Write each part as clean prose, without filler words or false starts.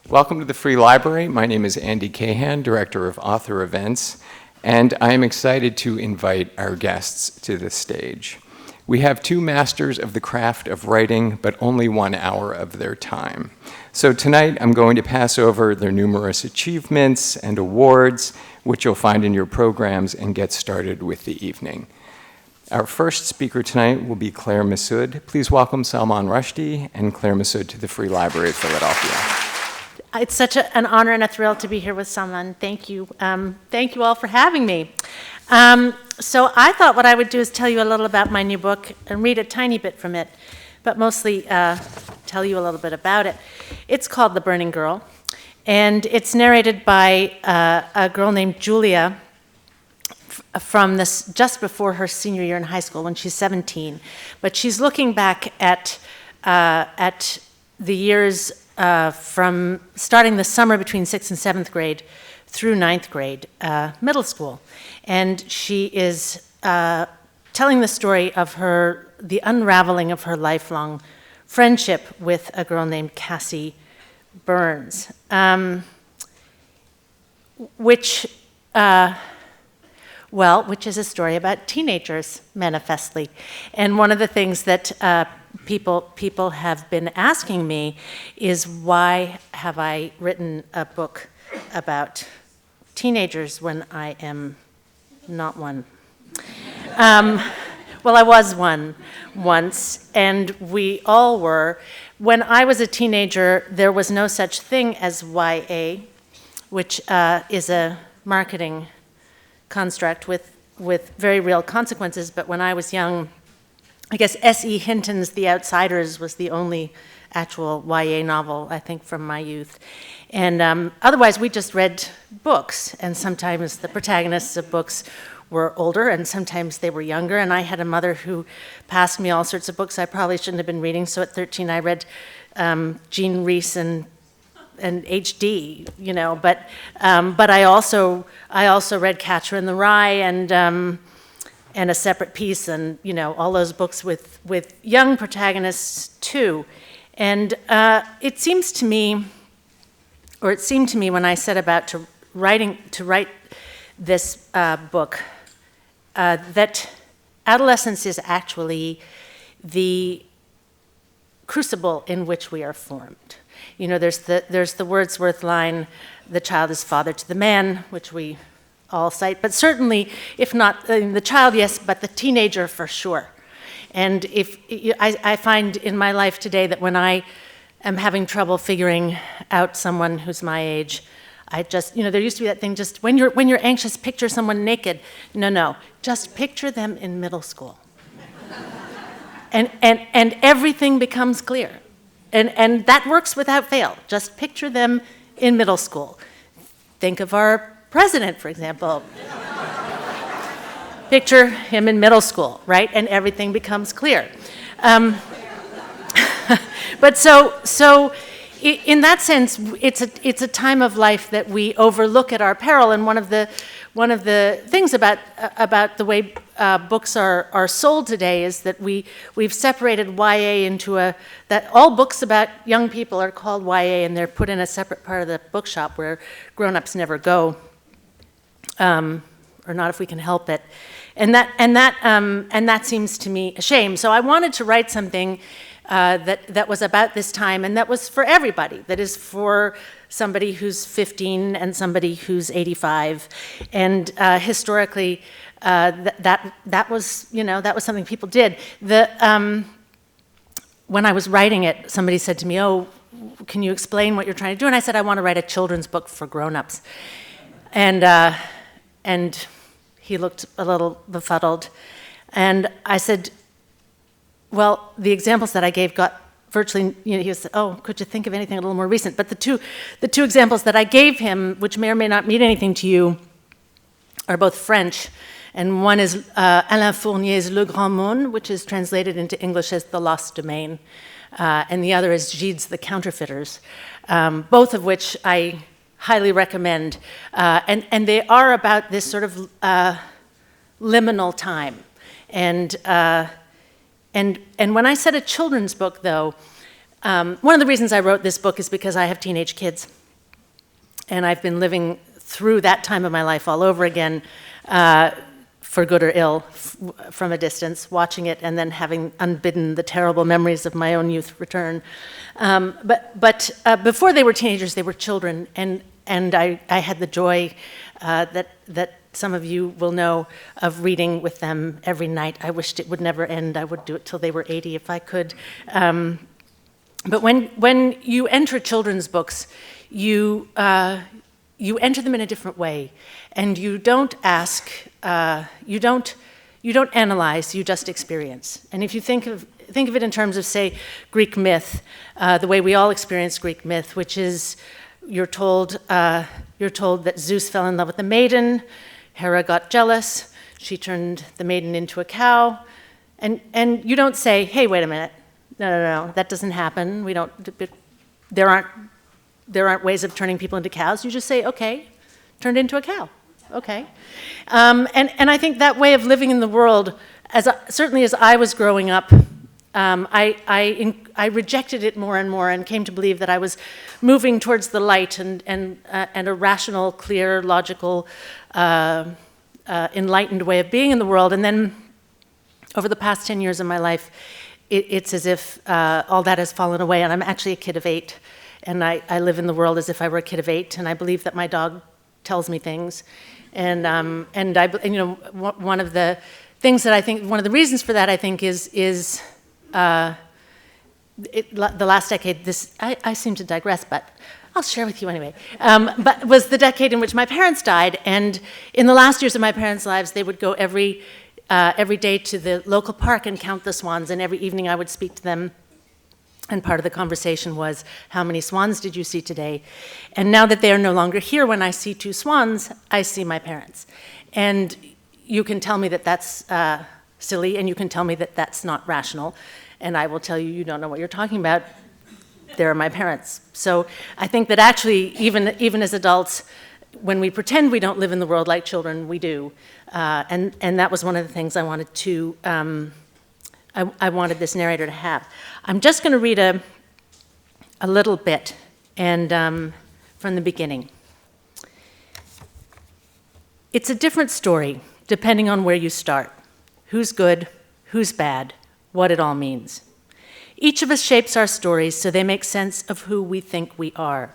Welcome to the Free Library. My name is Andy Cahan, Director of Author Events, and I am excited to invite our guests to the stage. We have two masters of the craft of writing, but only 1 hour of their time. So tonight I'm going to pass over their numerous achievements and awards, which you'll find in your programs, and get started with the evening. Our first speaker tonight will be Claire Messud. Please welcome Salman Rushdie and Claire Messud to the Free Library of Philadelphia. It's such an honor and a thrill to be here with Salman. Thank you. Thank you all for having me. So I thought what I would do is tell you a little about my new book and read a tiny bit from it, but mostly tell you a little bit about it. It's called The Burning Girl, and it's narrated by a girl named Julia from just before her senior year in high school when she's 17. But she's looking back at the years from starting the summer between 6th and 7th grade through 9th grade, middle school. And she is telling the story of the unraveling of her lifelong friendship with a girl named Cassie Burns, which is a story about teenagers, manifestly. And one of the things that people have been asking me is, why have I written a book about teenagers when I am not one? Well, I was one once, and we all were. When I was a teenager, there was no such thing as YA, which is a marketing construct with very real consequences. But when I was young, I guess S.E. Hinton's The Outsiders was the only actual YA novel, I think, from my youth. And otherwise, we just read books, and sometimes the protagonists of books were older, and sometimes they were younger. And I had a mother who passed me all sorts of books I probably shouldn't have been reading. So at 13, I read Jean Rhys and H.D., you know. But I also read Catcher in the Rye and A Separate Piece, and all those books with young protagonists too. And it seemed to me when I set about to write this book that adolescence is actually the crucible in which we are formed. There's the Wordsworth line, "The child is father to the man," which we all cite, but certainly, if not the child, yes, but the teenager for sure. And I find in my life today that when I am having trouble figuring out someone who's my age, I just, there used to be that thing, just when you're anxious, picture someone naked. No, just picture them in middle school. and everything becomes clear. And that works without fail. Just picture them in middle school. Think of our president, for example. Picture him in middle school, right? And everything becomes clear. But so in that sense, it's a time of life that we overlook at our peril. And one of the things about the way books are sold today is that we've separated YA into that all books about young people are called YA, and they're put in a separate part of the bookshop where grown-ups never go. Or not if we can help it, and that seems to me a shame. So I wanted to write something that was about this time, and that was for everybody. That is for somebody who's 15 and somebody who's 85, and historically, that was something people did. When I was writing it, somebody said to me, "Oh, can you explain what you're trying to do?" And I said, "I want to write a children's book for grown-ups," and he looked a little befuddled. And I said, well, the examples that I gave got virtually, he said, "Oh, could you think of anything a little more recent?" But the two examples that I gave him, which may or may not mean anything to you, are both French. And one is Alain Fournier's Le Grand Monde, which is translated into English as The Lost Domain. And the other is Gide's The Counterfeiters, both of which I highly recommend. And they are about this sort of liminal time. And when I said a children's book, though, one of the reasons I wrote this book is because I have teenage kids. And I've been living through that time of my life all over again, for good or ill, from a distance, watching it and then having unbidden the terrible memories of my own youth return. But before they were teenagers, they were children, and I had the joy that some of you will know of reading with them every night. I wished it would never end. I would do it till they were 80 if I could. But when you enter children's books, you enter them in a different way, and you don't ask, you don't analyze, you just experience. And if you think of it in terms of, say, Greek myth, the way we all experience Greek myth, which is you're told that Zeus fell in love with a maiden, Hera got jealous, she turned the maiden into a cow, and you don't say, hey, wait a minute, no, that doesn't happen. There aren't ways of turning people into cows. You just say, okay, turned into a cow, okay. And I think that way of living in the world, certainly as I was growing up, I rejected it more and more and came to believe that I was moving towards the light and a rational, clear, logical, enlightened way of being in the world. And then over the past 10 years of my life, it's as if all that has fallen away, and I'm actually a kid of 8, and I live in the world as if I were a kid of 8, and I believe that my dog tells me things. And one of the things that I think, one of the reasons for that, I think, is the last decade, I seem to digress, but I'll share with you anyway, but was the decade in which my parents died, and in the last years of my parents' lives, they would go every day to the local park and count the swans, and every evening I would speak to them, and part of the conversation was, how many swans did you see today? And now that they are no longer here, when I see 2 swans, I see my parents. And you can tell me that that's silly, and you can tell me that that's not rational, and I will tell you, you don't know what you're talking about. They're my parents. So I think that actually, even as adults, when we pretend we don't live in the world like children, we do. And that was one of the things I wanted to, I wanted this narrator to have. I'm just going to read a little bit and from the beginning. It's a different story, depending on where you start. Who's good, who's bad, what it all means. Each of us shapes our stories so they make sense of who we think we are.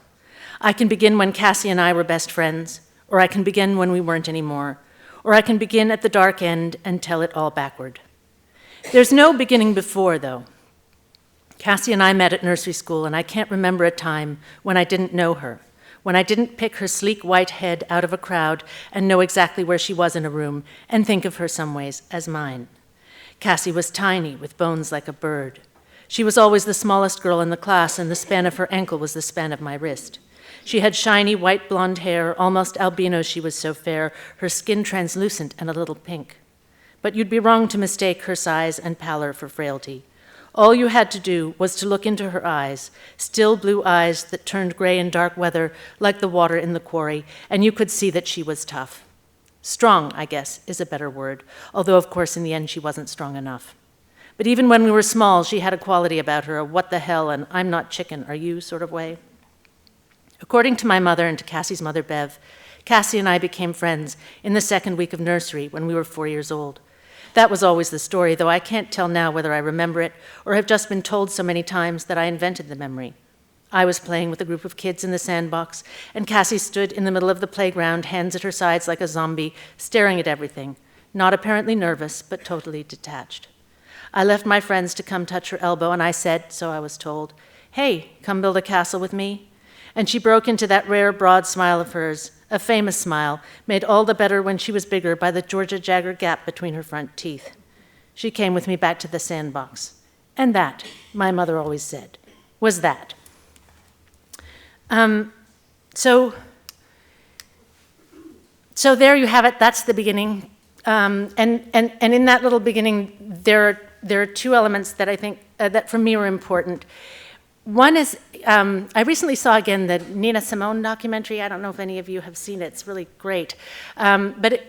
I can begin when Cassie and I were best friends, or I can begin when we weren't anymore, or I can begin at the dark end and tell it all backward. There's no beginning before, though. Cassie and I met at nursery school, and I can't remember a time when I didn't know her, when I didn't pick her sleek white head out of a crowd and know exactly where she was in a room and think of her some ways as mine. Cassie was tiny, with bones like a bird. She was always the smallest girl in the class, and the span of her ankle was the span of my wrist. She had shiny white blonde hair, almost albino, she was so fair, her skin translucent and a little pink. But you'd be wrong to mistake her size and pallor for frailty. All you had to do was to look into her eyes, still blue eyes that turned gray in dark weather like the water in the quarry, and you could see that she was tough. Strong, I guess, is a better word, although of course in the end she wasn't strong enough. But even when we were small, she had a quality about her, a what the hell and I'm not chicken, are you sort of way. According to my mother and to Cassie's mother, Bev, Cassie and I became friends in the second week of nursery when we were 4 years old. That was always the story, though I can't tell now whether I remember it or have just been told so many times that I invented the memory. I was playing with a group of kids in the sandbox, and Cassie stood in the middle of the playground, hands at her sides like a zombie, staring at everything, not apparently nervous, but totally detached. I left my friends to come touch her elbow, and I said, so I was told, "Hey, come build a castle with me?" And she broke into that rare, broad smile of hers, a famous smile, made all the better when she was bigger by the Georgia Jagger gap between her front teeth. She came with me back to the sandbox. And that, my mother always said, was that. So there you have it. That's the beginning. And in that little beginning, there are 2 elements that I think that for me were important. One is, I recently saw again the Nina Simone documentary. I don't know if any of you have seen it. It's really great. But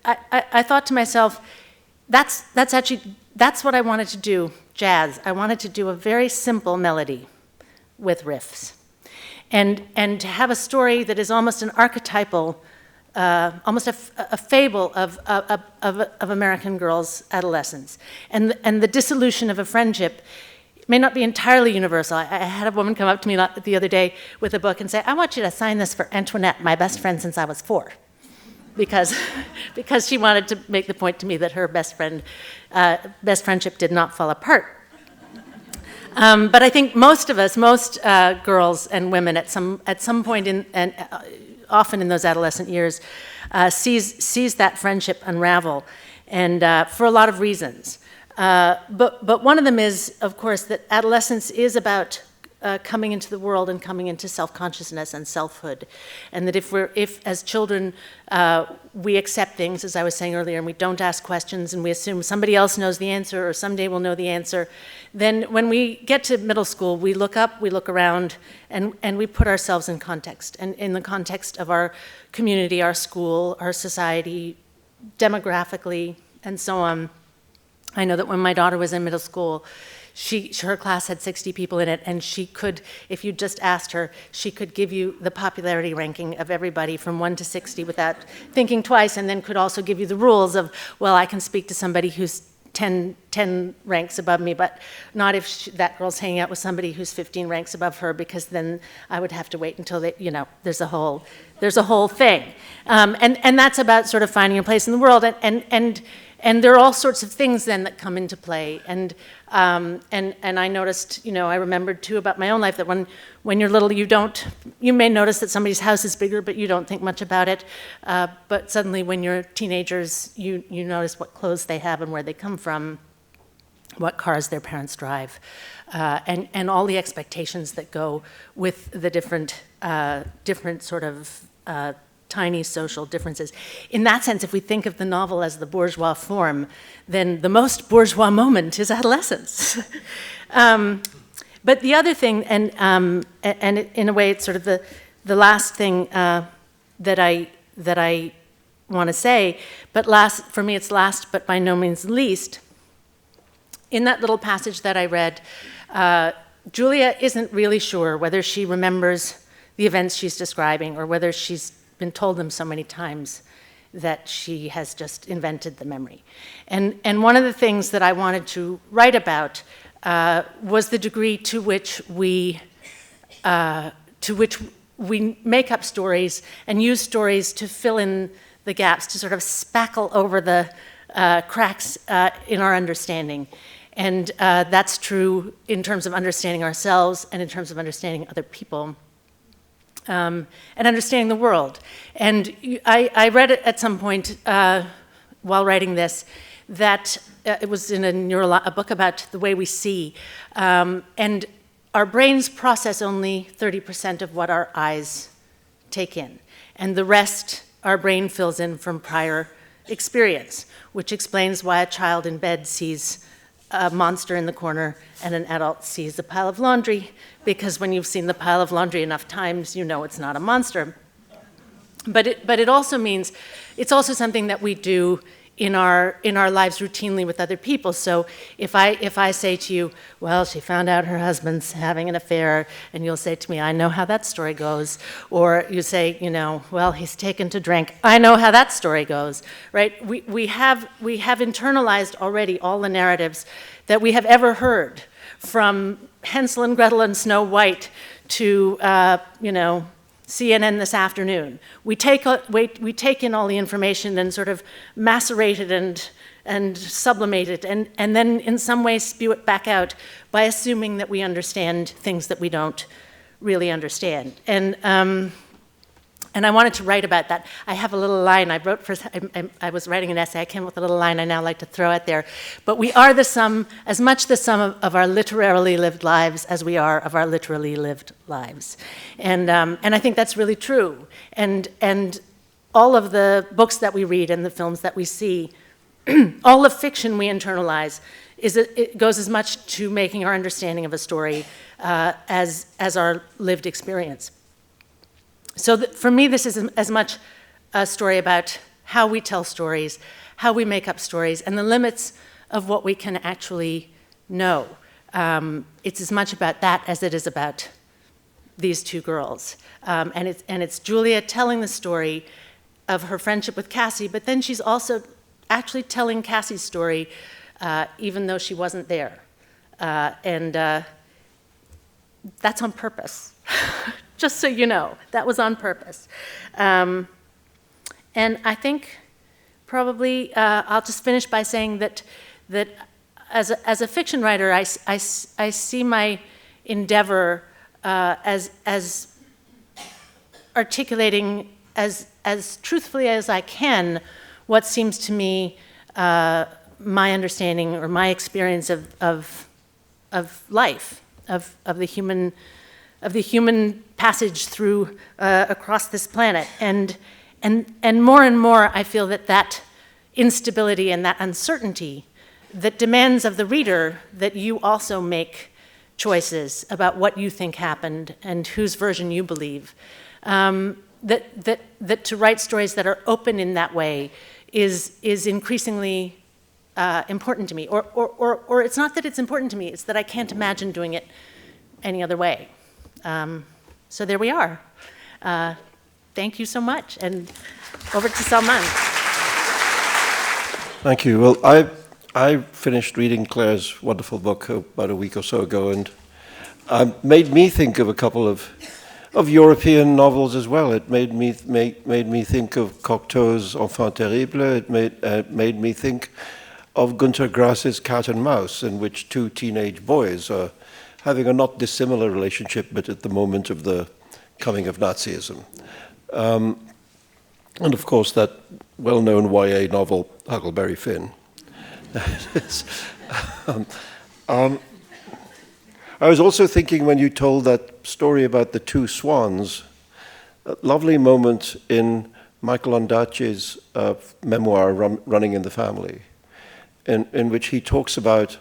I thought to myself, that's what I wanted to do, jazz. I wanted to do a very simple melody with riffs. and to have a story that is almost an archetypal, almost a fable of American girls' adolescence. And the dissolution of a friendship may not be entirely universal. I had a woman come up to me the other day with a book and say, I want you to sign this for Antoinette, my best friend since I was 4. Because she wanted to make the point to me that her best friendship did not fall apart. But I think most of us, most girls and women at some point and often in those adolescent years, sees that friendship unravel, and for a lot of reasons. But one of them is, of course, that adolescence is about coming into the world and coming into self-consciousness and selfhood, and that if as children we accept things, as I was saying earlier, and we don't ask questions and we assume somebody else knows the answer or someday we'll know the answer, then when we get to middle school, we look up, we look around, and we put ourselves in context, and in the context of our community, our school, our society, demographically, and so on. I know that when my daughter was in middle school, her class had 60 people in it, and she could, if you just asked her, she could give you the popularity ranking of everybody from 1 to 60 without thinking twice, and then could also give you the rules of, well, I can speak to somebody who's 10 ranks above me, but not if that girl's hanging out with somebody who's 15 ranks above her, because then I would have to wait until there's a whole thing. And that's about sort of finding your place in the world, and there are all sorts of things then that come into play. And I noticed, I remembered too about my own life that when you're little, you may notice that somebody's house is bigger, but you don't think much about it. But suddenly when you're teenagers, you notice what clothes they have and where they come from, what cars their parents drive, and all the expectations that go with the different sort of tiny social differences. In that sense, if we think of the novel as the bourgeois form, then the most bourgeois moment is adolescence. But the other thing, and in a way it's sort of the last thing that I want to say, but for me it's last but by no means least, in that little passage that I read, Julia isn't really sure whether she remembers the events she's describing or whether she's been told them so many times that she has just invented the memory. And one of the things that I wanted to write about was the degree to which we make up stories and use stories to fill in the gaps, to sort of spackle over the cracks in our understanding. And that's true in terms of understanding ourselves and in terms of understanding other people. And understanding the world. And I read it at some point while writing this, that it was in a book about the way we see. And our brains process only 30% of what our eyes take in. And the rest our brain fills in from prior experience, which explains why a child in bed sees a monster in the corner and an adult sees a pile of laundry, because when you've seen the pile of laundry enough times, you know it's not a monster. But it also means, it's also something that we do in our lives routinely with other people. So if I say to you, well, she found out her husband's having an affair, and you'll say to me, I know how that story goes. Or you say, well, he's taken to drink. I know how that story goes, right? We have internalized already all the narratives that we have ever heard, from Hansel and Gretel and Snow White to, CNN this afternoon. We take in all the information and sort of macerate it and sublimate it, and then in some way spew it back out by assuming that we understand things that we don't really understand. And I wanted to write about that. I have a little line I wrote I was writing an essay. I came up with a little line I now like to throw out there. But we are as much the sum of our literarily lived lives as we are of our literally lived lives. And I think that's really true. And all of the books that we read and the films that we see, all the fiction we internalize, it goes as much to making our understanding of a story as our lived experience. So for me, this is as much a story about how we tell stories, how we make up stories, and the limits of what we can actually know. It's as much about that as it is about these two girls. And it's Julia telling the story of her friendship with Cassie, but then she's also actually telling Cassie's story, even though she wasn't there. And that's on purpose. Just so you know, that was on purpose. And I think probably I'll just finish by saying that as a fiction writer, I see my endeavor as articulating as truthfully as I can what seems to me my understanding or my experience of life, of the human passage through across this planet, and more I feel that instability and that uncertainty that demands of the reader that you also make choices about what you think happened and whose version you believe. That to write stories that are open in that way is increasingly important to me, or it's not that it's important to me, it's that I can't imagine doing it any other way. So there we are. Thank you so much, and over to Salman. Thank you. Well, I finished reading Claire's wonderful book about a week or so ago, and made me think of a couple of European novels as well. It made me think of Cocteau's Enfant Terrible. It made me think of Günter Grass's Cat and Mouse, in which two teenage boys are having a not dissimilar relationship, but at the moment of the coming of Nazism. And of course, that well-known YA novel, Huckleberry Finn. I was also thinking, when you told that story about the two swans, a lovely moment in Michael Ondaatje's memoir, Running in the Family, in which he talks about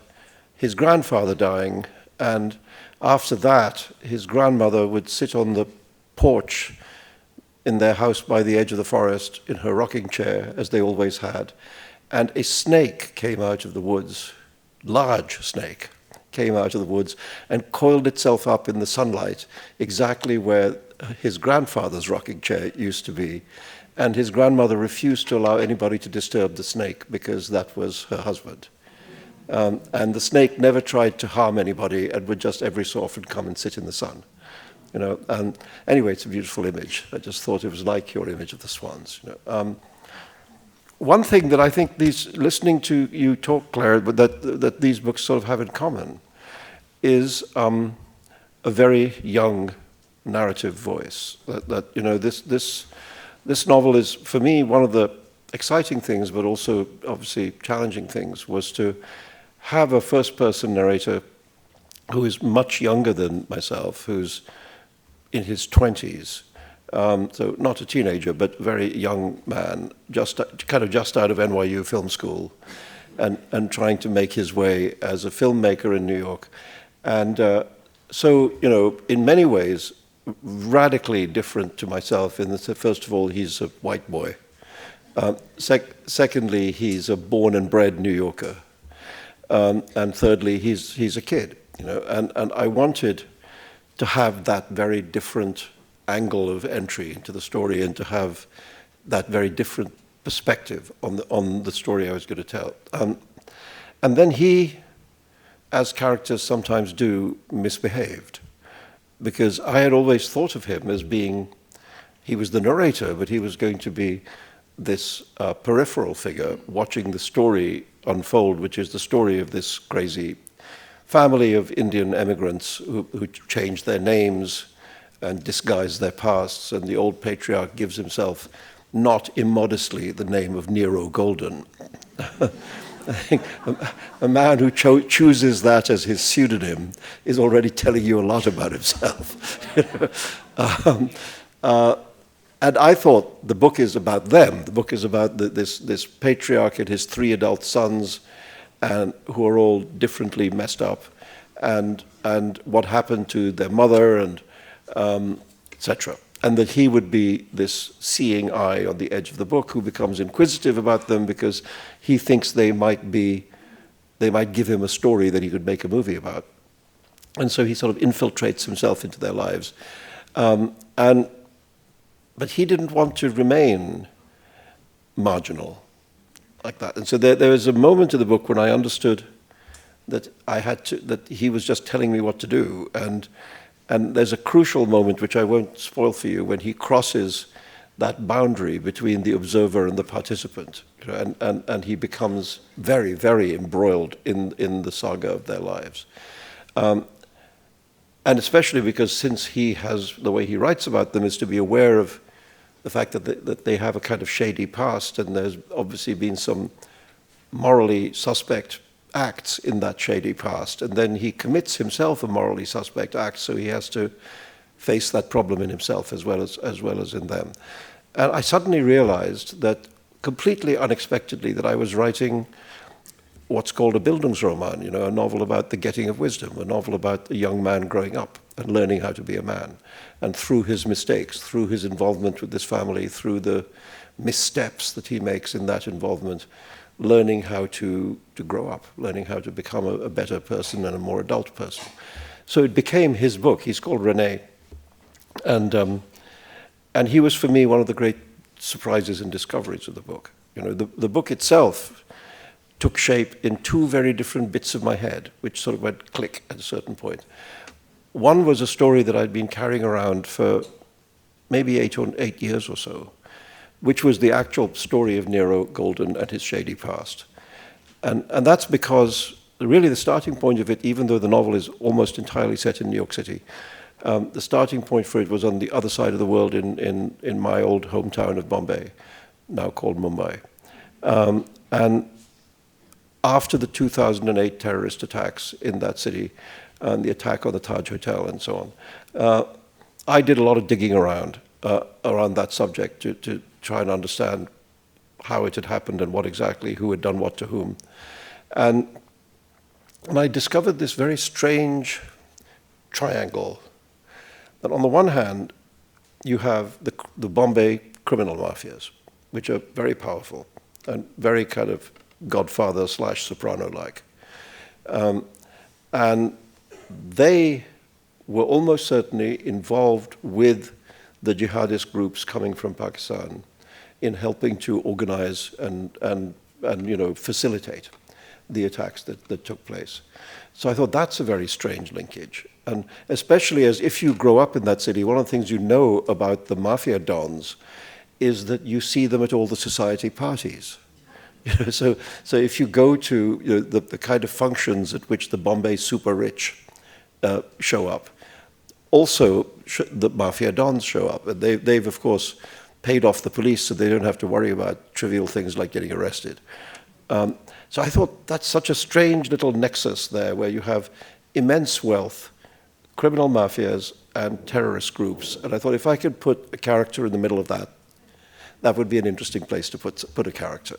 his grandfather dying, and after that, his grandmother would sit on the porch in their house by the edge of the forest in her rocking chair, as they always had, and a snake came out of the woods, large snake, came out of the woods and coiled itself up in the sunlight exactly where his grandfather's rocking chair used to be. And his grandmother refused to allow anybody to disturb the snake because that was her husband. And the snake never tried to harm anybody and would just every so often come and sit in the sun. You know, and anyway, it's a beautiful image. I just thought it was like your image of the swans. You know. One thing that I think listening to you talk, Claire, that these books sort of have in common is a very young narrative voice. That you know, this novel is, for me, one of the exciting things, but also obviously challenging things, was to have a first-person narrator who is much younger than myself, who's in his 20s, so not a teenager, but a very young man, just out of NYU film school, and trying to make his way as a filmmaker in New York. And so, you know, in many ways, radically different to myself in that, first of all, he's a white boy. Secondly, he's a born and bred New Yorker. And thirdly, he's a kid, you know, and I wanted to have that very different angle of entry into the story and to have that very different perspective on the story I was going to tell. And then he, as characters sometimes do, misbehaved, because I had always thought of him as being, he was the narrator, but he was going to be this peripheral figure watching the story unfold, which is the story of this crazy family of Indian immigrants who changed their names and disguised their pasts, and the old patriarch gives himself, not immodestly, the name of Nero Golden. I think a man who chooses that as his pseudonym is already telling you a lot about himself. And I thought the book is about them. The book is about this patriarch and his three adult sons, and who are all differently messed up, and what happened to their mother, and etc. And that he would be this seeing eye on the edge of the book who becomes inquisitive about them because he thinks they might give him a story that he could make a movie about. And so he sort of infiltrates himself into their lives. But he didn't want to remain marginal like that. And so there was a moment in the book when I understood that that he was just telling me what to do. And there's a crucial moment, which I won't spoil for you, when he crosses that boundary between the observer and the participant. And he becomes very, very embroiled in the saga of their lives. And especially because since the way he writes about them is to be aware of the fact that they have a kind of shady past, and there's obviously been some morally suspect acts in that shady past, and then he commits himself a morally suspect act, so he has to face that problem in himself as well as in them. And I suddenly realized that, completely unexpectedly, that I was writing what's called a Bildungsroman, a novel about the getting of wisdom, a novel about a young man growing up and learning how to be a man. And through his mistakes, through his involvement with this family, through the missteps that he makes in that involvement, learning how to grow up, learning how to become a better person and a more adult person. So it became his book. He's called René. And he was, for me, one of the great surprises and discoveries of the book. The book itself took shape in two very different bits of my head, which sort of went click at a certain point. One was a story that I'd been carrying around for maybe 8 years or so, which was the actual story of Nero Golden and his shady past. And that's because really the starting point of it, even though the novel is almost entirely set in New York City, the starting point for it was on the other side of the world in my old hometown of Bombay, now called Mumbai. And after the 2008 terrorist attacks in that city, and the attack on the Taj Hotel and so on, I did a lot of digging around that subject to try and understand how it had happened and who had done what to whom. And I discovered this very strange triangle. That on the one hand, you have the Bombay criminal mafias, which are very powerful and very kind of Godfather/Soprano-like. And they were almost certainly involved with the jihadist groups coming from Pakistan in helping to organize and facilitate the attacks that took place. So I thought that's a very strange linkage. And especially as if you grow up in that city, one of the things you know about the mafia dons is that you see them at all the society parties. So if you go to the kind of functions at which the Bombay super rich show up, also the mafia dons show up. And they've of course paid off the police, so they don't have to worry about trivial things like getting arrested. So I thought that's such a strange little nexus there, where you have immense wealth, criminal mafias, and terrorist groups. And I thought if I could put a character in the middle of that, that would be an interesting place to put a character.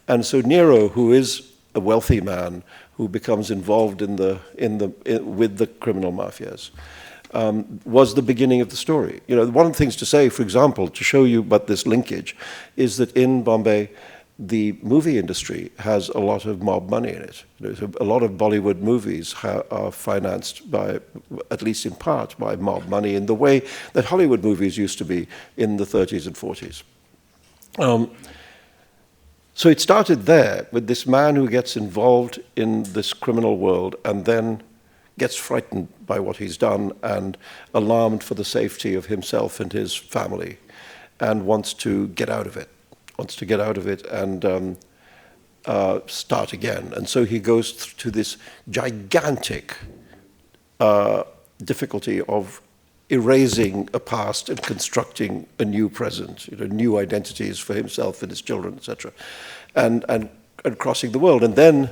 And so Nero, who is a wealthy man who becomes involved with the criminal mafias, was the beginning of the story. One of the things to say, for example, to show you about this linkage, is that in Bombay, the movie industry has a lot of mob money in it. A lot of Bollywood movies are financed by, at least in part, by mob money in the way that Hollywood movies used to be in the 30s and 40s. So it started there with this man who gets involved in this criminal world and then gets frightened by what he's done and alarmed for the safety of himself and his family and wants to get out of it. And start again. And so he goes to this gigantic difficulty of erasing a past and constructing a new present, new identities for himself and his children, etc., and crossing the world. And then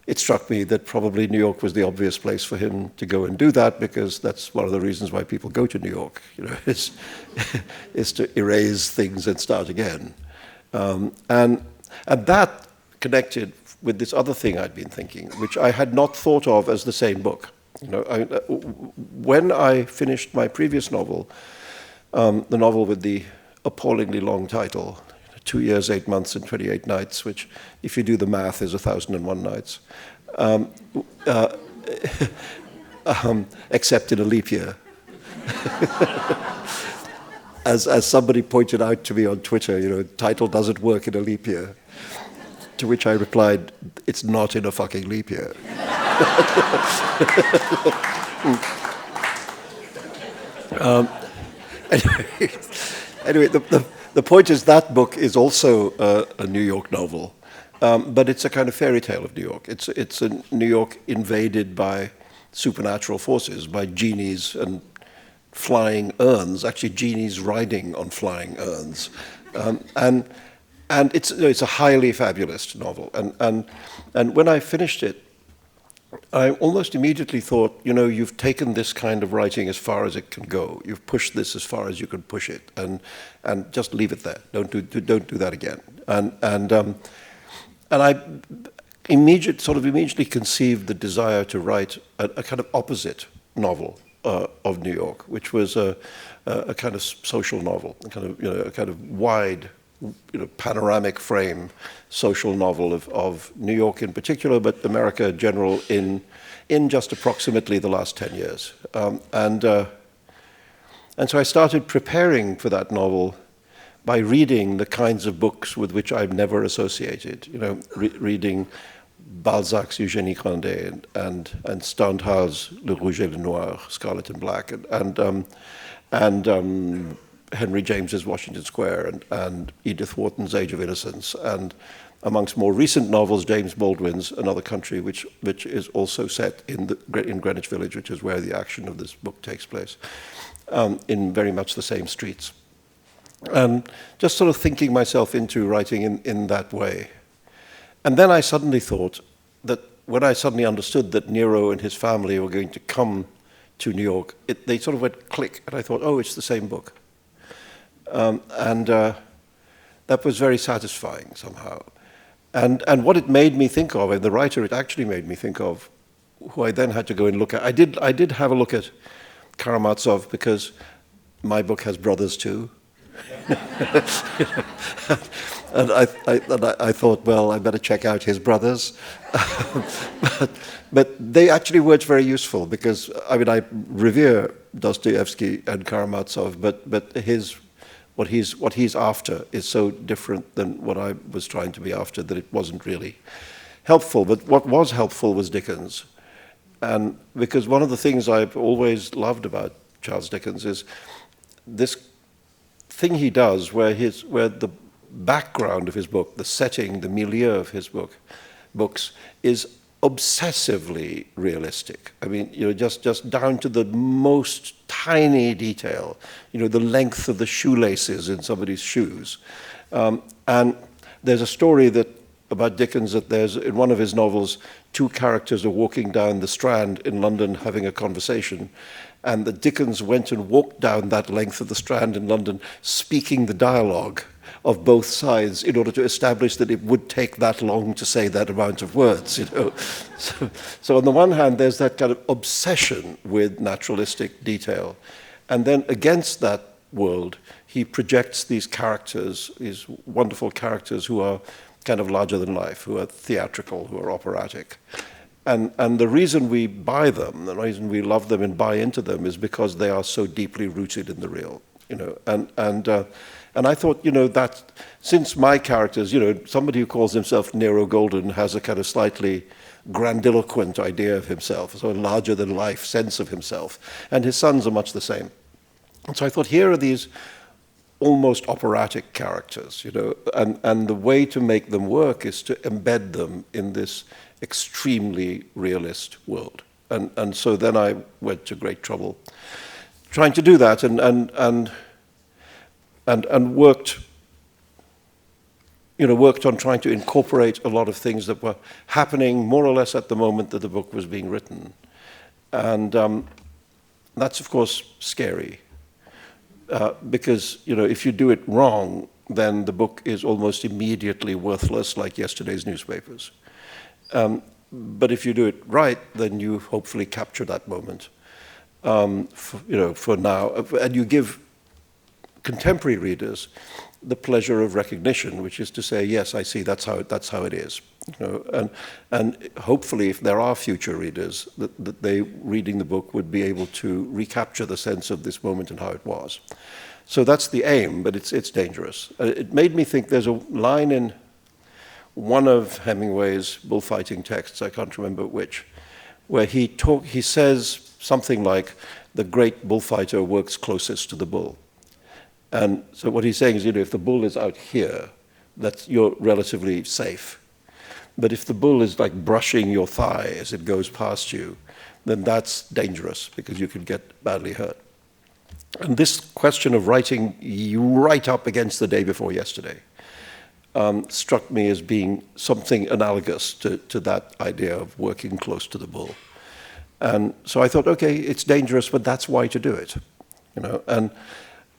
it struck me that probably New York was the obvious place for him to go and do that, because that's one of the reasons why people go to New York, is to erase things and start again. And that connected with this other thing I'd been thinking, which I had not thought of as the same book. When I finished my previous novel, the novel with the appallingly long title, 2 years, 8 months, and 28 nights, which, if you do the math, is 1,001 nights, except in a leap year. As somebody pointed out to me on Twitter, title doesn't work in a leap year. To which I replied, it's not in a fucking leap year. Anyway, the point is that book is also a New York novel, but it's a kind of fairy tale of New York. It's a New York invaded by supernatural forces, by genies and flying urns, actually genies riding on flying urns. And it's a highly fabulous novel. And when I finished it, I almost immediately thought, you've taken this kind of writing as far as it can go. You've pushed this as far as you can push it, and just leave it there. Don't do that again. And I immediately conceived the desire to write a kind of opposite novel of New York, which was a kind of social novel, a kind of wide, panoramic frame social novel of New York in particular, but America in general in just approximately the last 10 years. And so I started preparing for that novel by reading the kinds of books with which I've never associated, reading Balzac's Eugénie Grandet and Stendhal's Le Rouge et le Noir, Scarlet and Black, and Henry James's Washington Square, and Edith Wharton's Age of Innocence, and amongst more recent novels, James Baldwin's Another Country, which is also set in Greenwich Village, which is where the action of this book takes place, in very much the same streets. And just sort of thinking myself into writing in that way. And then I suddenly thought that when I suddenly understood that Nero and his family were going to come to New York, they sort of went click, and I thought, oh, it's the same book. And that was very satisfying somehow. And what it made me think of, and the writer it actually made me think of, who I then had to go and look at. I did have a look at Karamazov because my book has brothers too. And I thought, well, I better check out his brothers. but they actually weren't very useful because, I revere Dostoevsky and Karamazov, but what he's after is so different than what I was trying to be after that it wasn't really helpful. But what was helpful was Dickens. And because one of the things I've always loved about Charles Dickens is this thing he does where the background of his book, the setting, the milieu of his books is obsessively realistic. Just down to the most tiny detail, the length of the shoelaces in somebody's shoes. And there's a story about Dickens that there's, in one of his novels, two characters are walking down the Strand in London having a conversation, and that Dickens went and walked down that length of the Strand in London speaking the dialogue of both sides in order to establish that it would take that long to say that amount of words. So on the one hand, there's that kind of obsession with naturalistic detail. And then against that world, he projects these characters, these wonderful characters who are kind of larger than life, who are theatrical, who are operatic. And the reason we buy them, the reason we love them and buy into them is because they are so deeply rooted in the real. And I thought, that since my characters, somebody who calls himself Nero Golden has a kind of slightly grandiloquent idea of himself, so a larger than life sense of himself, and his sons are much the same. And so I thought, here are these almost operatic characters, and the way to make them work is to embed them in this extremely realist world. And so then I went to great trouble trying to do that, and worked on trying to incorporate a lot of things that were happening more or less at the moment that the book was being written. And that's, of course, scary. Because, if you do it wrong, then the book is almost immediately worthless, like yesterday's newspapers. But if you do it right, then you hopefully capture that moment, for now. And you give contemporary readers the pleasure of recognition, which is to say, yes, I see, that's how it is. And hopefully, if there are future readers, that they, reading the book, would be able to recapture the sense of this moment and how it was. So that's the aim, but it's dangerous. It made me think, there's a line in one of Hemingway's bullfighting texts, I can't remember which, where he says something like, the great bullfighter works closest to the bull. And so what he's saying is, if the bull is out here, you're relatively safe. But if the bull is like brushing your thigh as it goes past you, then that's dangerous because you could get badly hurt. And this question of writing right up against the day before yesterday struck me as being something analogous to that idea of working close to the bull. And so I thought, okay, it's dangerous, but that's why to do it.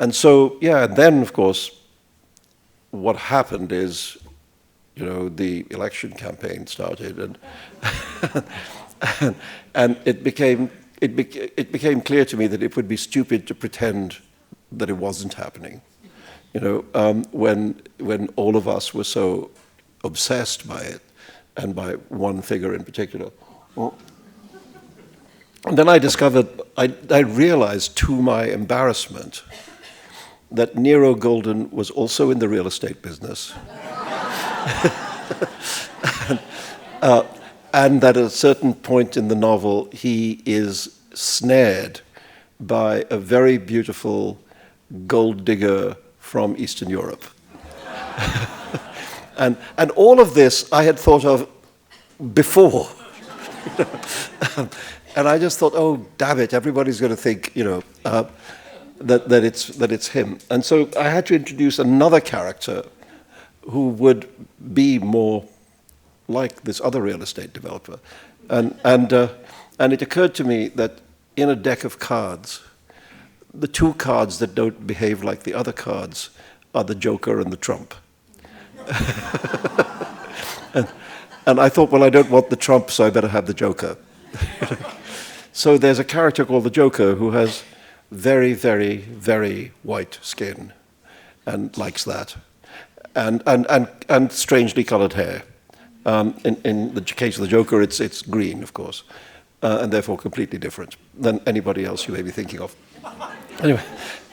And so, yeah, then, of course, what happened is, the election campaign started, and it became clear to me that it would be stupid to pretend that it wasn't happening. When all of us were so obsessed by it, and by one figure in particular. And then I discovered, I realized to my embarrassment, that Nero Golden was also in the real estate business. And that at a certain point in the novel, he is snared by a very beautiful gold digger from Eastern Europe. and all of this I had thought of before. And I just thought, oh, damn it, everybody's going to think, that it's him. And so I had to introduce another character who would be more like this other real estate developer. And it occurred to me that in a deck of cards, the two cards that don't behave like the other cards are the Joker and the Trump. and I thought, well, I don't want the Trump, so I better have the Joker. So there's a character called the Joker who has very, very, very white skin and likes that, and strangely colored hair. In the case of the Joker, it's green, of course, and therefore completely different than anybody else you may be thinking of.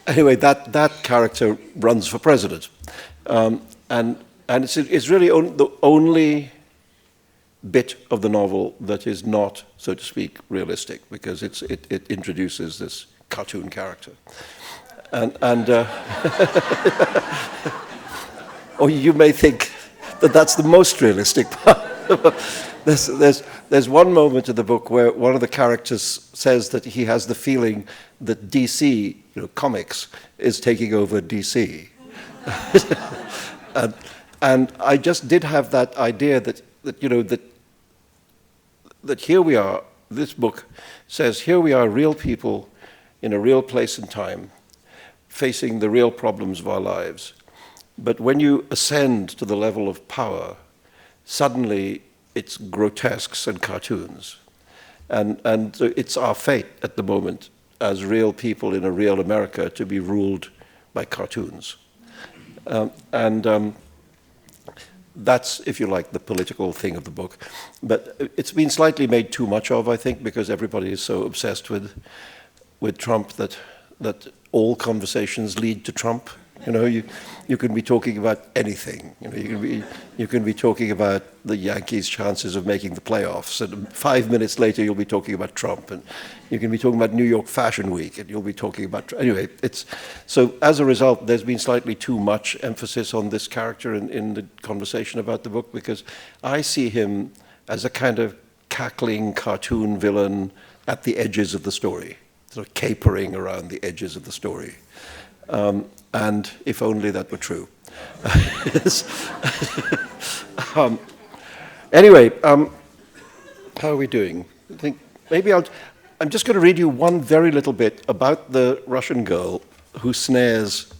Anyway, that character runs for president, and it's really the only bit of the novel that is not, so to speak, realistic, because it introduces this cartoon character, or you may think that that's the most realistic part. There's one moment in the book where one of the characters says that he has the feeling that DC, comics, is taking over DC, and I just did have that idea that here we are. This book says here we are, real people in a real place and time, facing the real problems of our lives. But when you ascend to the level of power, suddenly it's grotesques and cartoons. And so it's our fate at the moment as real people in a real America to be ruled by cartoons. That's, if you like, the political thing of the book. But it's been slightly made too much of, I think, because everybody is so obsessed with Trump that all conversations lead to Trump. You can be talking about anything. You can be talking about the Yankees' chances of making the playoffs, and 5 minutes later you'll be talking about Trump, and you can be talking about New York Fashion Week, and you'll be talking about anyway. So as a result, there's been slightly too much emphasis on this character in the conversation about the book, because I see him as a kind of cackling cartoon villain at the edges of the story, sort of capering around the edges of the story. And if only that were true. Anyway, how are we doing? I think maybe I'm just going to read you one very little bit about the Russian girl who snares.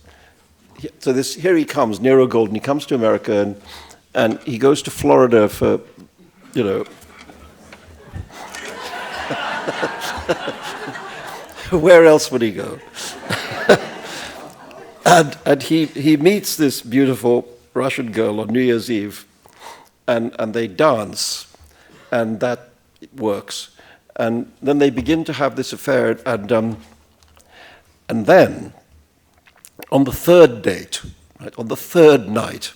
So here he comes, Nero Golden. He comes to America, and he goes to Florida for, where else would he go? And he meets this beautiful Russian girl on New Year's Eve, and they dance, and that works. And then they begin to have this affair, and then on the third date, right, on the third night,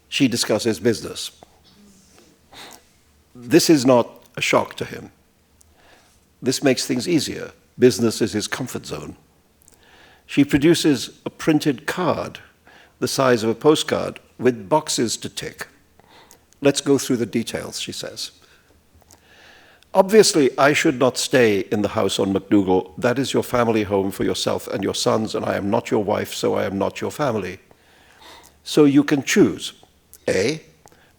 she discusses business. This is not a shock to him. This makes things easier. Business is his comfort zone. She produces a printed card, the size of a postcard, with boxes to tick. Let's go through the details, she says. Obviously, I should not stay in the house on MacDougall. That is your family home for yourself and your sons, and I am not your wife, so I am not your family. So you can choose, A,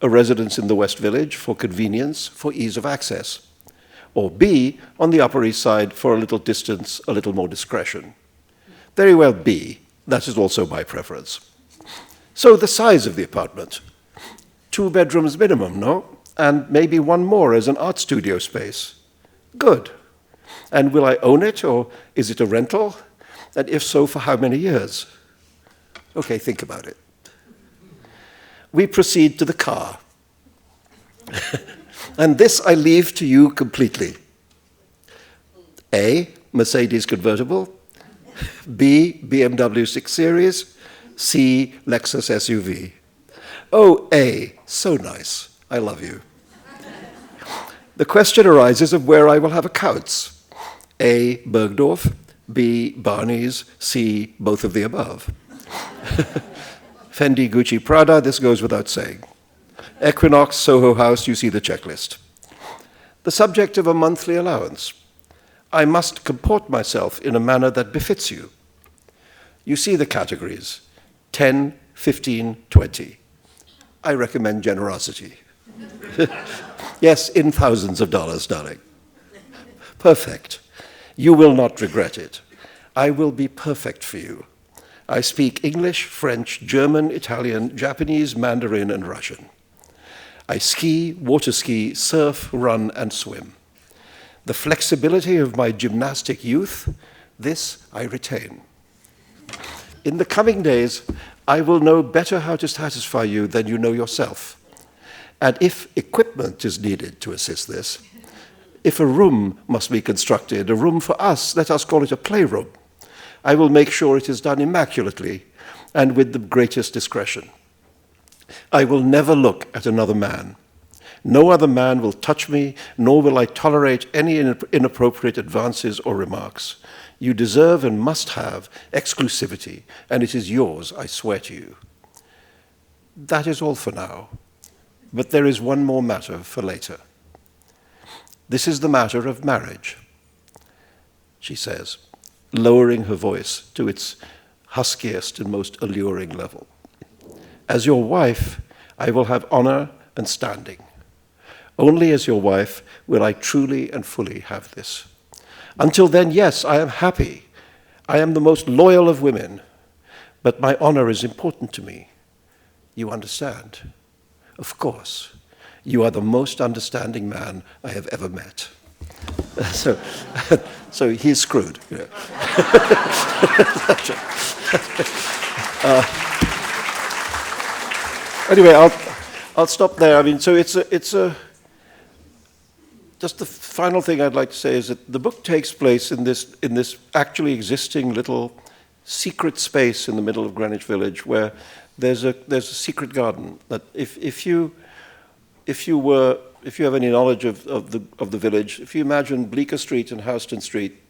a residence in the West Village for convenience, for ease of access, or B, on the Upper East Side for a little distance, a little more discretion. Very well, B. That is also my preference. So the size of the apartment. 2 bedrooms minimum, no? And maybe one more as an art studio space. Good. And will I own it, or is it a rental? And if so, for how many years? Okay, think about it. We proceed to the car. And this I leave to you completely. A, Mercedes convertible. B, BMW 6 Series. C, Lexus SUV. Oh, A, so nice. I love you. The question arises of where I will have accounts. A, Bergdorf. B, Barney's. C, both of the above. Fendi, Gucci, Prada, this goes without saying. Equinox, Soho House, you see the checklist. The subject of a monthly allowance. I must comport myself in a manner that befits you. You see the categories, 10, 15, 20. I recommend generosity. Yes, in thousands of dollars, darling. Perfect. You will not regret it. I will be perfect for you. I speak English, French, German, Italian, Japanese, Mandarin, and Russian. I ski, water ski, surf, run, and swim. The flexibility of my gymnastic youth, this I retain. In the coming days, I will know better how to satisfy you than you know yourself. And if equipment is needed to assist this, if a room must be constructed, a room for us, let us call it a playroom, I will make sure it is done immaculately and with the greatest discretion. I will never look at another man. No other man will touch me, nor will I tolerate any inappropriate advances or remarks. You deserve and must have exclusivity, and it is yours, I swear to you. That is all for now, but there is one more matter for later. This is the matter of marriage, she says, lowering her voice to its huskiest and most alluring level. As your wife, I will have honor and standing. Only as your wife will I truly and fully have this. Until then, yes, I am happy. I am the most loyal of women, but my honor is important to me. You understand? Of course. You are the most understanding man I have ever met. So he's screwed. You know. Anyway, I'll stop there. I mean, so it's a. Just the final thing I'd like to say is that the book takes place in this actually existing little secret space in the middle of Greenwich Village, where there's a secret garden. That if you have any knowledge of the village, if you imagine Bleecker Street and Houston Street,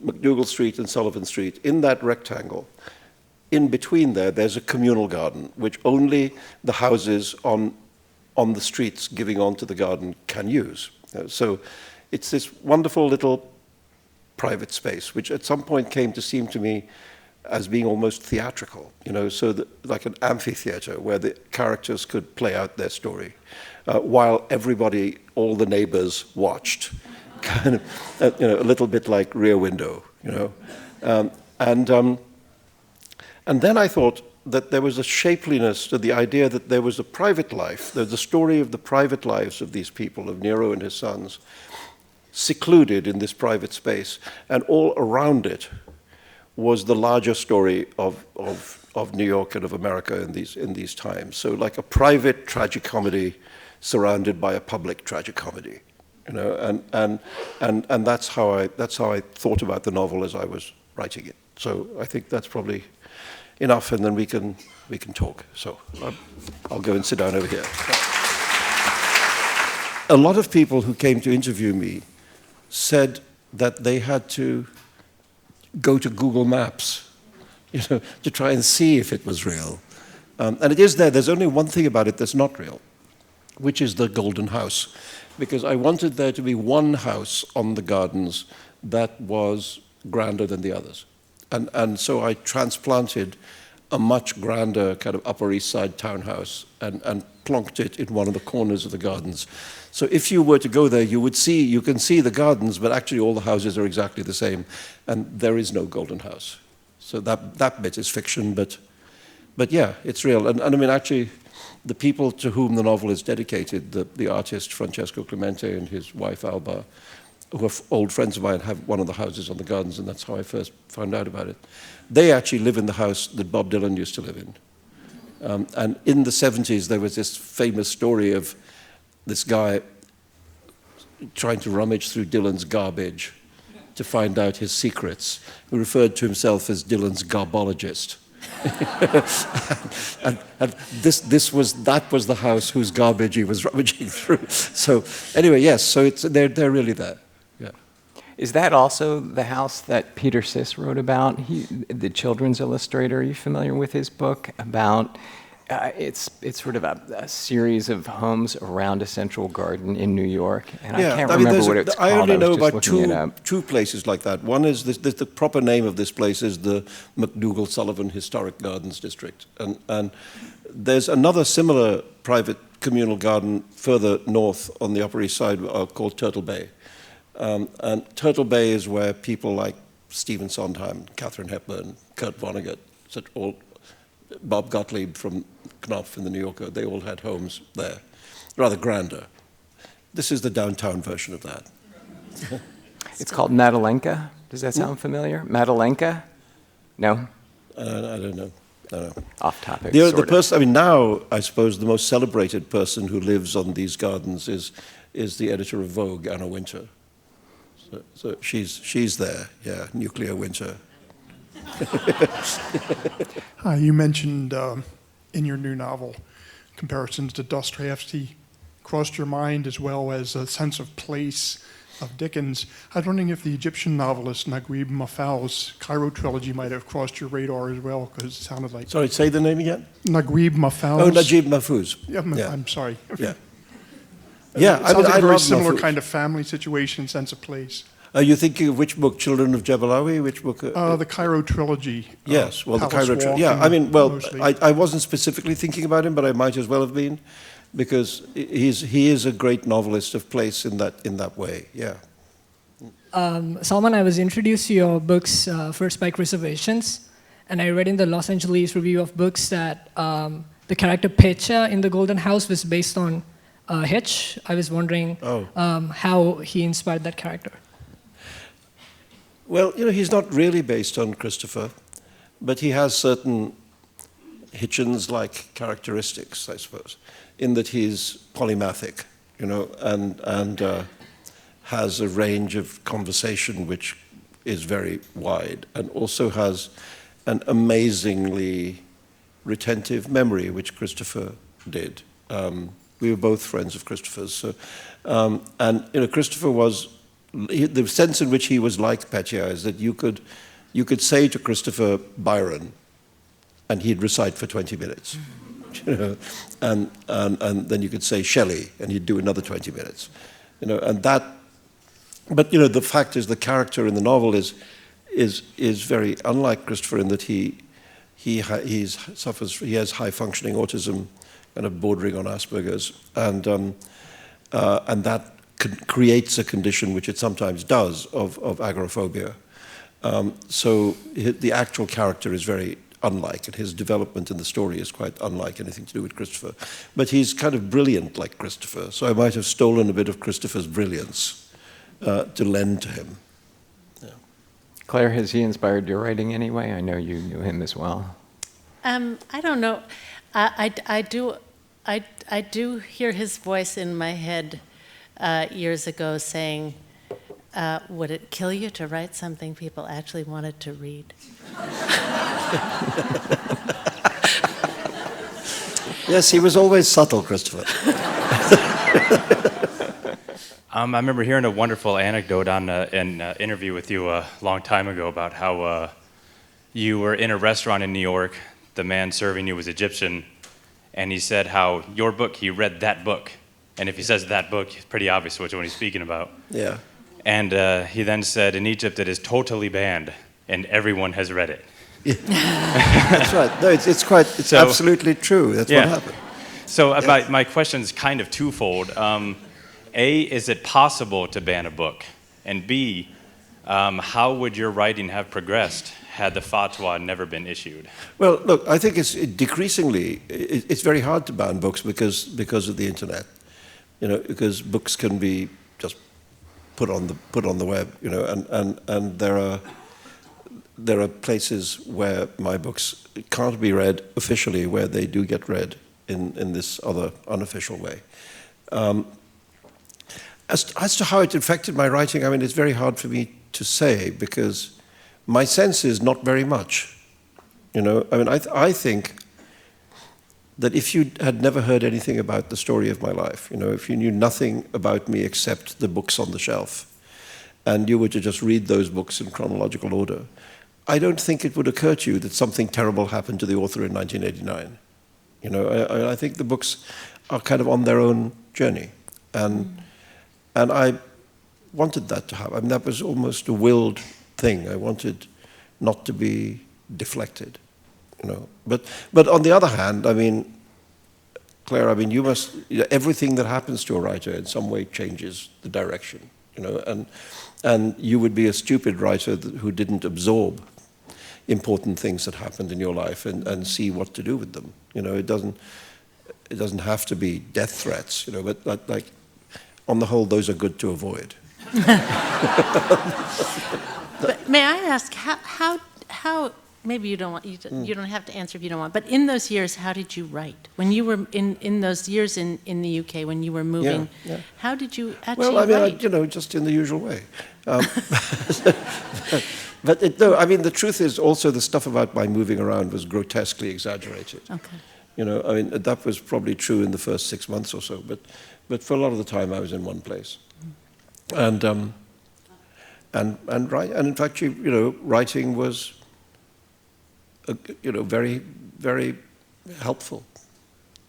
MacDougall Street and Sullivan Street, in that rectangle, in between there's a communal garden, which only the houses on the streets giving onto the garden can use. So it's this wonderful little private space, which at some point came to seem to me as being almost theatrical, so like an amphitheater where the characters could play out their story, while everybody, all the neighbors, watched, kind of, a little bit like Rear Window, and then I thought that there was a shapeliness to the idea that there was a private life, there's a story of the private lives of these people, of Nero and his sons, secluded in this private space, and all around it was the larger story of New York and of America in these times. So like a private tragicomedy surrounded by a public tragicomedy, you know, and that's how I thought about the novel as I was writing it. So I think that's probably enough, and then we can talk. So I'll go and sit down over here. A lot of people who came to interview me said that they had to go to Google Maps, you know, to try and see if it was real. And it is there. There's only one thing about it that's not real, which is the Golden House. Because I wanted there to be one house on the gardens that was grander than the others. And so I transplanted a much grander kind of Upper East Side townhouse and plonked it in one of the corners of the gardens. So if you were to go there, you can see the gardens, but actually all the houses are exactly the same, and there is no Golden House. So that bit is fiction, but yeah, it's real. And I mean, actually, the people to whom the novel is dedicated, the artist Francesco Clemente and his wife Alba, who are old friends of mine, have one of the houses on the gardens, and that's how I first found out about it. They actually live in the house that Bob Dylan used to live in. And in the 70s, there was this famous story of this guy trying to rummage through Dylan's garbage to find out his secrets, who referred to himself as Dylan's garbologist. and that was the house whose garbage he was rummaging through. So anyway, yes, so they're really there. Yeah. Is that also the house that Peter Siss wrote about? The children's illustrator. Are you familiar with his book about? It's sort of a series of homes around a central garden in New York, and yeah, I can't remember what it's called. I only know about two two places like that. One is the proper name of this place is the McDougall Sullivan Historic Gardens District, and there's another similar private communal garden further north on the Upper East Side called Turtle Bay, and Turtle Bay is where people like Stephen Sondheim, Katharine Hepburn, Kurt Vonnegut, such all. Bob Gottlieb from Knopf in the New Yorker, they all had homes there, rather grander. This is the downtown version of that. It's called Madalenka. Does that sound familiar? Madalenka? No? I don't know. Off topic. The person, I mean, now I suppose the most celebrated person who lives on these gardens is the editor of Vogue, Anna Wintour. So she's there, yeah, Nuclear Winter. Hi, you mentioned in your new novel comparisons to Dostoevsky crossed your mind, as well as a sense of place of Dickens. I was wondering if the Egyptian novelist Naguib Mahfouz's Cairo trilogy might have crossed your radar as well, because it sounded like... Sorry, say the name again? Naguib Mahfouz. Oh, Najib Mahfouz. Yeah, I'm sorry. Yeah. Yeah, it sounds like a very love similar Mahfouz. kind of family situation, sense of place. Are you thinking of which book, Children of Jebelawi? Which book? The Cairo trilogy. Yes, well, the Palace Cairo trilogy. Walk Yeah, I mean, well, mostly. I wasn't specifically thinking about him, but I might as well have been, because he is a great novelist of place in that way. Yeah. Salman, I was introduced to your books first by Chris of Asians, and I read in the Los Angeles Review of Books that the character Pecha in The Golden House was based on Hitch. I was wondering how he inspired that character. Well, you know, he's not really based on Christopher, but he has certain Hitchens-like characteristics, I suppose, in that he's polymathic, you know, and has a range of conversation which is very wide, and also has an amazingly retentive memory, which Christopher did. We were both friends of Christopher's, so, and you know, Christopher was. The sense in which he was like Pecha is that you could say to Christopher Byron, and he'd recite for 20 minutes, you know, and then you could say Shelley, and he'd do another 20 minutes, you know, and that. But you know, the fact is, the character in the novel is very unlike Christopher in that he has high functioning autism, kind of bordering on Asperger's, and that creates a condition, which it sometimes does, of agoraphobia. So the actual character is very unlike, and his development in the story is quite unlike anything to do with Christopher. But he's kind of brilliant like Christopher, so I might have stolen a bit of Christopher's brilliance to lend to him. Yeah. Claire, has he inspired your writing anyway? I know you knew him as well. I don't know. I do hear his voice in my head years ago saying, would it kill you to write something people actually wanted to read? Yes, he was always subtle, Christopher. I remember hearing a wonderful anecdote on an interview with you a long time ago about how you were in a restaurant in New York. The man serving you was Egyptian, and he said how your book, he read that book. And if he says that book, it's pretty obvious which one he's speaking about. Yeah. And he then said, in Egypt, it is totally banned, and everyone has read it. Yeah. That's right. No, it's absolutely true. That's what happened. So my question's kind of twofold. A, is it possible to ban a book? And B, how would your writing have progressed had the fatwa never been issued? Well, look, I think it's very hard to ban books because of the internet. Because books can be just put on the web, and there are places where my books can't be read officially, where they do get read in this other unofficial way. As to how it affected my writing, I mean, it's very hard for me to say, because my sense is not very much. I mean, I think that if you had never heard anything about the story of my life, if you knew nothing about me except the books on the shelf, and you were to just read those books in chronological order, I don't think it would occur to you that something terrible happened to the author in 1989. I think the books are kind of on their own journey, and I wanted that to happen. I mean, that was almost a willed thing. I wanted not to be deflected, But on the other hand, I mean, Claire, I mean, everything that happens to a writer in some way changes the direction, and you would be a stupid writer who didn't absorb important things that happened in your life and see what to do with them. It doesn't have to be death threats, but like on the whole, those are good to avoid. But may I ask, how maybe you don't want, you don't have to answer if you don't want, but in those years, how did you write? When you were in those years in the UK, when you were moving, how did you actually write? Well, I mean, just in the usual way. But no, I mean, the truth is also the stuff about my moving around was grotesquely exaggerated. Okay. I mean, that was probably true in the first 6 months or so, but for a lot of the time I was in one place. And in fact, writing was, very, very helpful.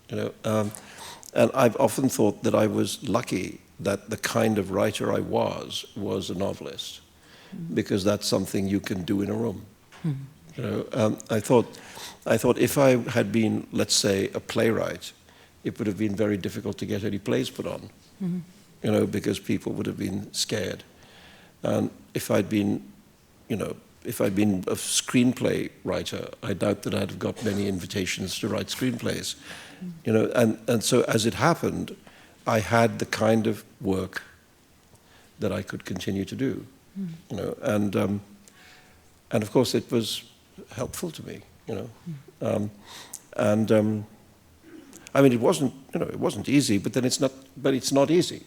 And I've often thought that I was lucky that the kind of writer I was a novelist, because that's something you can do in a room. I thought if I had been, let's say, a playwright, it would have been very difficult to get any plays put on, because people would have been scared. And if I'd been a screenplay writer, I doubt that I'd have got many invitations to write screenplays. And so as it happened, I had the kind of work that I could continue to do. And of course it was helpful to me. I mean, it wasn't easy, but then it's not easy.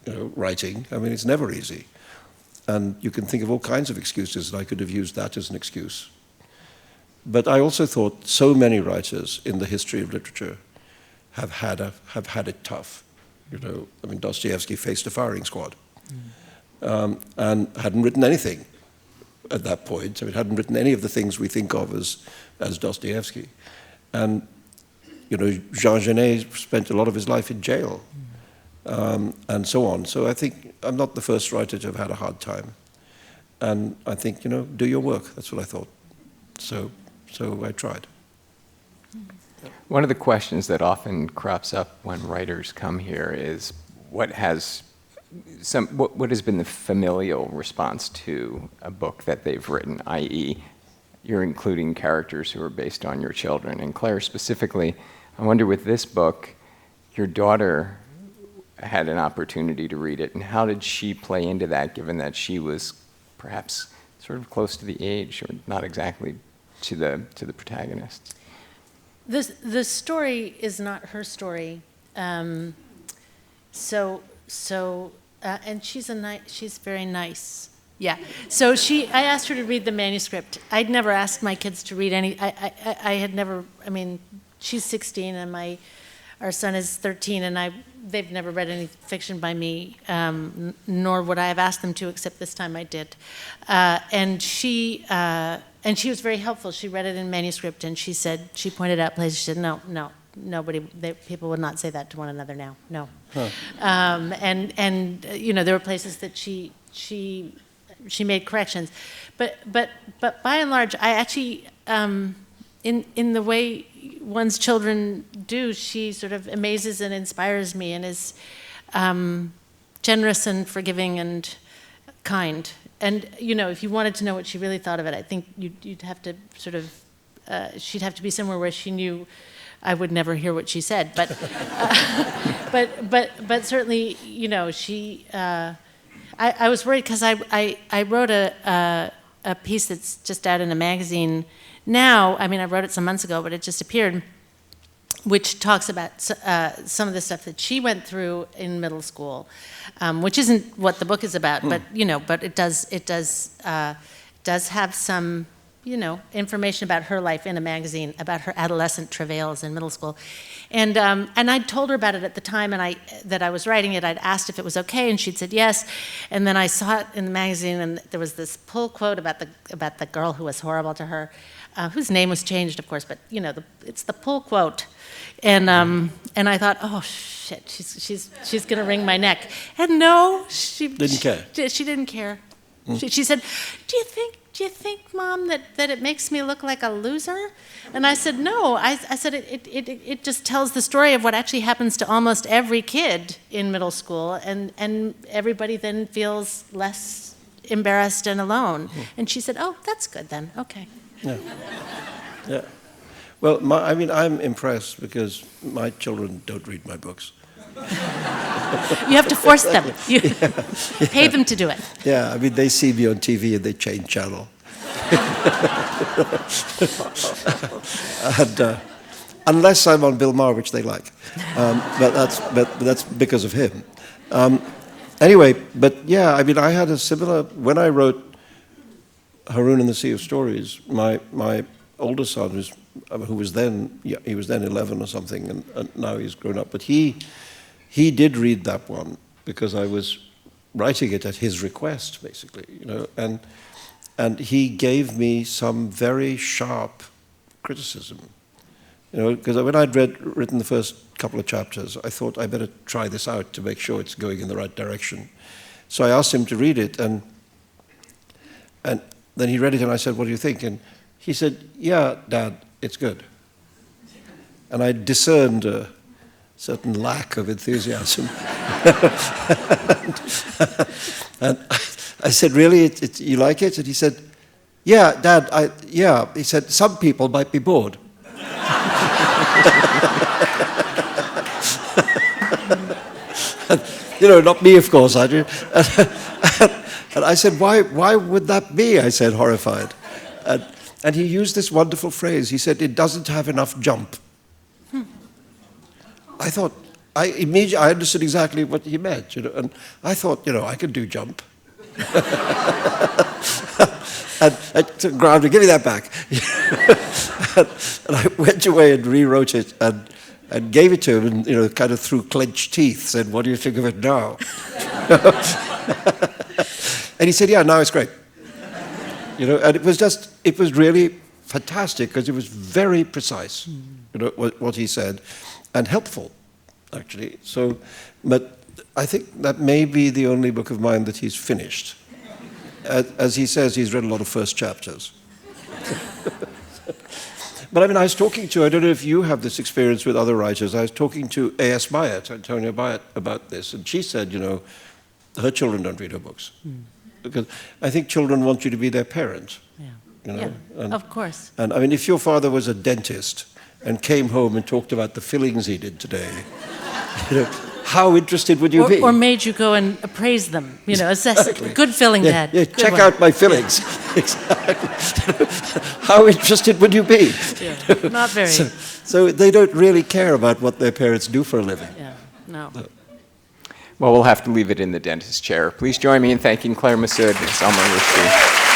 Writing. I mean, it's never easy. And you can think of all kinds of excuses, and I could have used that as an excuse. But I also thought so many writers in the history of literature have had it tough. I mean, Dostoevsky faced a firing squad, and hadn't written anything at that point. So it hadn't written any of the things we think of as Dostoevsky. And Jean Genet spent a lot of his life in jail, and so on. So I think I'm not the first writer to have had a hard time. And I think, do your work. That's what I thought. So I tried. One of the questions that often crops up when writers come here is what has been the familial response to a book that they've written, i.e., you're including characters who are based on your children. And Claire, specifically, I wonder with this book, your daughter had an opportunity to read it, and how did she play into that, given that she was perhaps sort of close to the age, or not exactly to the protagonist. The story is not her story. And she's very nice. Yeah. So I asked her to read the manuscript. I'd never asked my kids to read any. I had never. I mean, she's 16 and our son is 13, and they've never read any fiction by me, nor would I have asked them to, except this time I did. And she was very helpful. She read it in manuscript, and she pointed out places. She said, no, people would not say that to one another now. No. Huh. And there were places that she made corrections, but by and large, I actually, in the way one's children do, she sort of amazes and inspires me, and is generous and forgiving and kind. And if you wanted to know what she really thought of it, I think you'd have to sort of, she'd have to be somewhere where she knew I would never hear what she said. But but certainly, she. I was worried because I wrote a piece that's just out in a magazine now. I mean, I wrote it some months ago, but it just appeared, which talks about some of the stuff that she went through in middle school, which isn't what the book is about, but it does have some information about her life in a magazine, about her adolescent travails in middle school, and I told her about it at the time, that I was writing it. I'd asked if it was okay, and she'd said yes, and then I saw it in the magazine, and there was this pull quote about the girl who was horrible to her, whose name was changed, of course, but it's the pull quote, and I thought, oh shit, she's gonna wring my neck, and no, she didn't care. She didn't care. She said, do you think, Mom, that it makes me look like a loser? And I said, no. I said, it just tells the story of what actually happens to almost every kid in middle school, and everybody then feels less embarrassed and alone. And she said, oh, that's good then, okay. Yeah. Yeah. Well, I'm impressed because my children don't read my books. You have to force them. You pay them to do it. Yeah, they see me on TV and they change channel. And, unless I'm on Bill Maher, which they like, but that's because of him. Anyway, but yeah, I had a similar. When I wrote Haroun and the Sea of Stories, my older son, who was then 11 or something, and now he's grown up, but he did read that one because I was writing it at his request, basically, and he gave me some very sharp criticism, because when I'd written the first couple of chapters, I thought I better try this out to make sure it's going in the right direction. So I asked him to read it, and then he read it, and I said, "What do you think?" And he said, "Yeah, Dad, it's good." And I discerned a certain lack of enthusiasm. And I said, "Really, you like it?" And he said, "Yeah, Dad, yeah." He said, "Some people might be bored." And, not me, of course. I do. And I said, "Why would that be?" I said, horrified. And he used this wonderful phrase. He said, "It doesn't have enough jump." I thought, I understood exactly what he meant, and I thought, I could do jump. And I took ground to give me that back. And I went away and rewrote it and gave it to him, and kind of through clenched teeth, said, "What do you think of it now?" And he said, "Yeah, now it's great." And it was really fantastic because it was very precise, what he said, and helpful, actually. So, but I think that may be the only book of mine that he's finished. As he says, he's read a lot of first chapters. But I was talking to, I don't know if you have this experience with other writers, I was talking to A.S. Byatt, Antonia Byatt, about this, and she said, her children don't read her books. Because I think children want you to be their parent. Yeah. And, of course. And if your father was a dentist and came home and talked about the fillings he did today, how interested would you be? Or made you go and appraise them, assess it. Good filling Yeah, that. yeah, Good check one. out my fillings. Exactly. How interested would you be? Yeah, not very. So they don't really care about what their parents do for a living. Yeah, no. Well, we'll have to leave it in the dentist chair. Please join me in thanking Claire Messud and Salman Rushdie.